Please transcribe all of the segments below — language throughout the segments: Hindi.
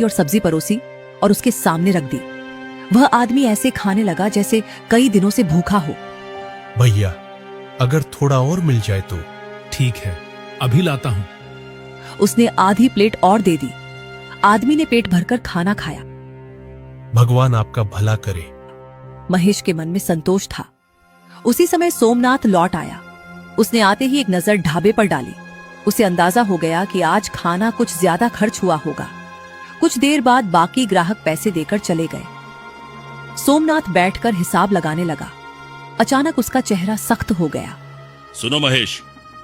और सब्जी परोसी और उसके सामने रख दी। वह आदमी ऐसे खाने लगा जैसे कई दिनों से भूखा हो। भैया, अगर थोड़ा और मिल जाए तो। ठीक है, अभी लाता हूँ। उसने आधी प्लेट और दे दी। आदमी ने पेट भरकर खाना खाया। भगवान आपका भला करे। महेश के मन में संतोष था। उसी समय सोमनाथ लौट आया। उसने आते ही एक नजर ढाबे पर डाली। उसे अंदाजा हो गया कि आज खाना कुछ ज्यादा खर्च हुआ होगा। कुछ देर बाद बाकी ग्राहक पैसे देकर चले गए। सोमनाथ बैठकर हिसाब लगाने लगा। अचानक उसका चेहरा सख्त हो गया। सुनो महेश,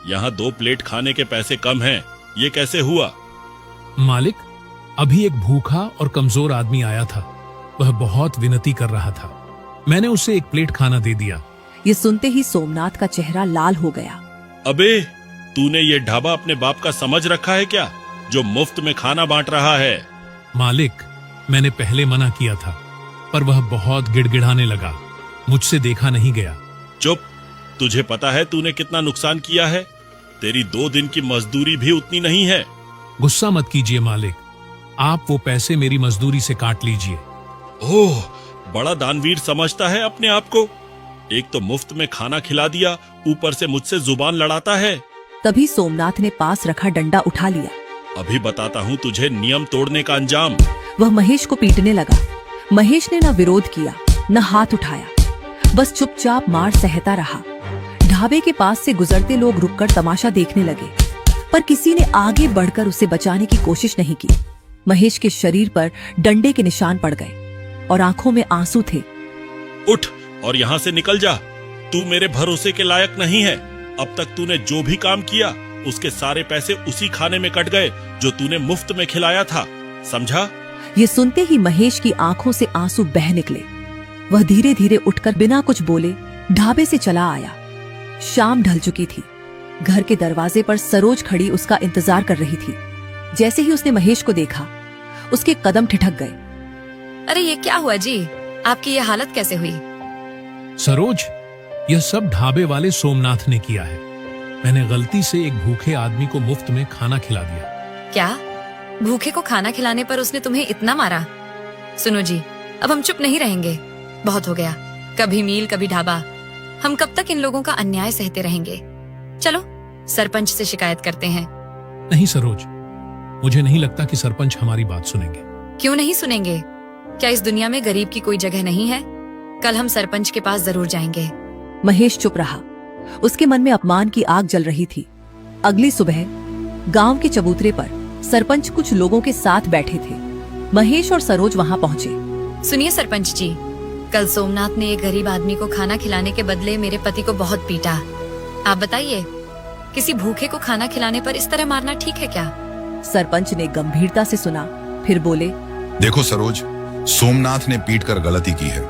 यहाँ 2 प्लेट खाने के पैसे कम हैं। ये कैसे हुआ? मालिक, अभी एक भूखा और कमजोर आदमी आया था। वह बहुत विनती कर रहा था। मैंने उसे 1 प्लेट खाना दे दिया। ये सुनते ही सोमनाथ का चेहरा लाल हो गया। अबे, तूने ये ढाबा अपने बाप का समझ रखा है क्या, जो मुफ्त में खाना बांट रहा है? मालिक, मैंने पहले मना किया था, पर वह बहुत गिड़गिड़ाने लगा। मुझसे देखा नहीं गया। चुप। तुझे पता है तूने कितना नुकसान किया है? तेरी 2 दिन की मजदूरी भी उतनी नहीं है। गुस्सा मत कीजिए मालिक, आप वो पैसे मेरी मजदूरी से काट लीजिए। ओह, बड़ा दानवीर समझता है अपने आप को। एक तो मुफ्त में खाना खिला दिया, ऊपर से मुझसे जुबान लड़ाता है। तभी सोमनाथ ने पास रखा डंडा उठा लिया। अभी बताता हूँ तुझे नियम तोड़ने का अंजाम। वह महेश को पीटने लगा। महेश ने न विरोध किया न हाथ उठाया, बस चुपचाप मार सहता रहा। ढाबे के पास से गुजरते लोग रुककर तमाशा देखने लगे, पर किसी ने आगे बढ़कर उसे बचाने की कोशिश नहीं की। महेश के शरीर पर डंडे के निशान पड़ गए और आंखों में आंसू थे। उठ और यहाँ से निकल जा। तू मेरे भरोसे के लायक नहीं है। अब तक तूने जो भी काम किया, उसके सारे पैसे उसी खाने में कट गए जो तूने मुफ्त में खिलाया था। समझा? ये सुनते ही महेश की आंखों से आंसू बह निकले। वह धीरे धीरे उठकर बिना कुछ बोले ढाबे से चला आया। शाम ढल चुकी थी। घर के दरवाजे पर सरोज खड़ी उसका इंतजार कर रही थी। जैसे ही उसने महेश को देखा, उसके कदम ठिठक गए। अरे ये क्या हुआ जी? आपकी ये हालत कैसे हुई? सरोज, यह सब ढाबे वाले सोमनाथ ने किया है। मैंने गलती से एक भूखे आदमी को मुफ्त में खाना खिला दिया। क्या? भूखे को खाना खिलाने पर उसने तुम्हें इतना मारा? सुनो जी, अब हम चुप नहीं रहेंगे। बहुत हो गया। कभी मील कभी ढाबा। हम कब तक इन लोगों का अन्याय सहते रहेंगे? चलो सरपंच से शिकायत करते हैं। नहीं सरोज, मुझे नहीं लगता कि सरपंच हमारी बात सुनेंगे। क्यों नहीं सुनेंगे? क्या इस दुनिया में गरीब की कोई जगह नहीं है? कल हम सरपंच के पास जरूर जाएंगे। महेश चुप रहा। उसके मन में अपमान की आग जल रही थी। अगली सुबह गांव के चबूतरे पर सरपंच कुछ लोगों के साथ बैठे थे। महेश और सरोज वहां पहुंचे। सुनिए सरपंच जी, कल सोमनाथ ने एक गरीब आदमी को खाना खिलाने के बदले मेरे पति को बहुत पीटा। आप बताइए, किसी भूखे को खाना खिलाने पर इस तरह मारना ठीक है क्या? सरपंच ने गंभीरता से सुना, फिर बोले, देखो सरोज, सोमनाथ ने पीट कर गलती की है,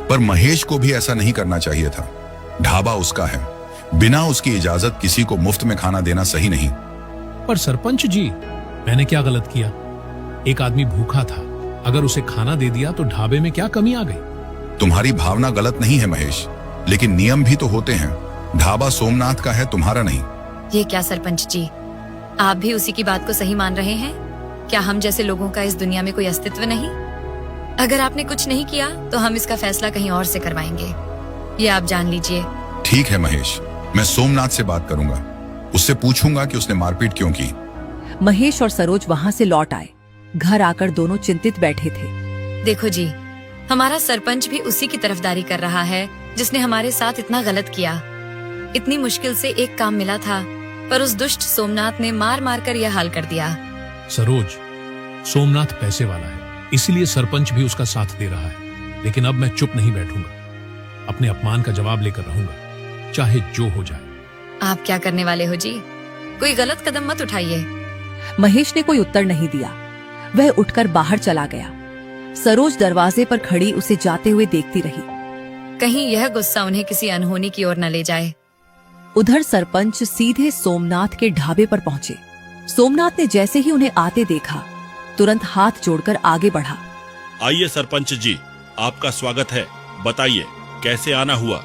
पर महेश को भी ऐसा नहीं करना चाहिए था। ढाबा उसका है। बिना उसकी इजाजत किसी को मुफ्त में खाना देना सही नहीं। पर सरपंच जी, मैंने क्या गलत किया? एक आदमी भूखा था, अगर उसे खाना दे दिया तो ढाबे में क्या कमी आ गई? तुम्हारी भावना गलत नहीं है महेश, लेकिन नियम भी तो होते हैं। ढाबा सोमनाथ का है, तुम्हारा नहीं। ये क्या सरपंच जी, आप भी उसी की बात को सही मान रहे हैं? क्या हम जैसे लोगों का इस दुनिया में कोई अस्तित्व नहीं? अगर आपने कुछ नहीं किया तो हम इसका फैसला कहीं और से करवाएंगे, ये आप जान लीजिए। ठीक है महेश, मैं सोमनाथ से बात करूंगा। उससे पूछूंगा कि उसने मारपीट क्यों की। महेश और सरोज वहां से लौट आए। घर आकर दोनों चिंतित बैठे थे। देखो जी, हमारा सरपंच भी उसी की तरफदारी कर रहा है जिसने हमारे साथ इतना गलत किया। इतनी मुश्किल से एक काम मिला था, पर उस दुष्ट सोमनाथ ने मार मार कर यह हाल कर दिया। सरोज, सोमनाथ पैसे वाला है, इसलिए सरपंच भी उसका साथ दे रहा है। लेकिन अब मैं चुप नहीं बैठूंगा। अपने अपमान का जवाब लेकर रहूंगा, चाहे जो हो जाए। आप क्या करने वाले हो जी? कोई गलत कदम मत उठाइए। महेश ने कोई उत्तर नहीं दिया। वह उठकर बाहर चला गया। सरोज दरवाजे पर खड़ी उसे जाते हुए देखती रही। कहीं यह गुस्सा उन्हें किसी अनहोनी की ओर न ले जाए। उधर सरपंच सीधे सोमनाथ के ढाबे पर पहुंचे। सोमनाथ ने जैसे ही उन्हें आते देखा, तुरंत हाथ जोड़कर आगे बढ़ा। आइए सरपंच जी, आपका स्वागत है। बताइए कैसे आना हुआ?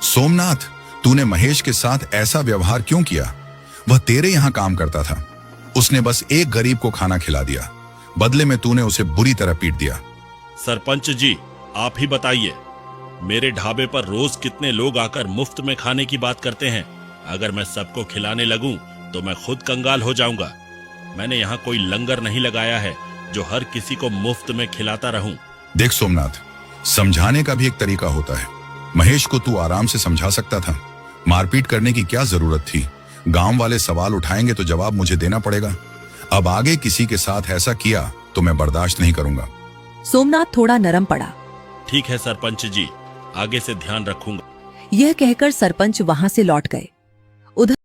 सोमनाथ, तूने महेश के साथ ऐसा व्यवहार क्यों किया? वह तेरे यहाँ काम करता था। उसने बस एक गरीब को खाना खिला दिया। बदले में तूने उसे बुरी तरह पीट दिया। सरपंच जी, आप ही बताइए, मेरे ढाबे पर रोज कितने लोग आकर मुफ्त में खाने की बात करते हैं। अगर मैं सबको खिलाने लगूं तो मैं खुद कंगाल हो जाऊंगा। मैंने यहाँ कोई लंगर नहीं लगाया है जो हर किसी को मुफ्त में खिलाता रहूं। देख सोमनाथ, समझाने का भी एक तरीका होता है। महेश को तू आराम से समझा सकता था। मारपीट करने की क्या जरूरत थी? गांव वाले सवाल उठाएंगे तो जवाब मुझे देना पड़ेगा। अब आगे किसी के साथ ऐसा किया तो मैं बर्दाश्त नहीं करूंगा। सोमनाथ थोड़ा नरम पड़ा। ठीक है सरपंच जी, आगे से ध्यान रखूंगा। यह कहकर सरपंच वहां से लौट गए। उधर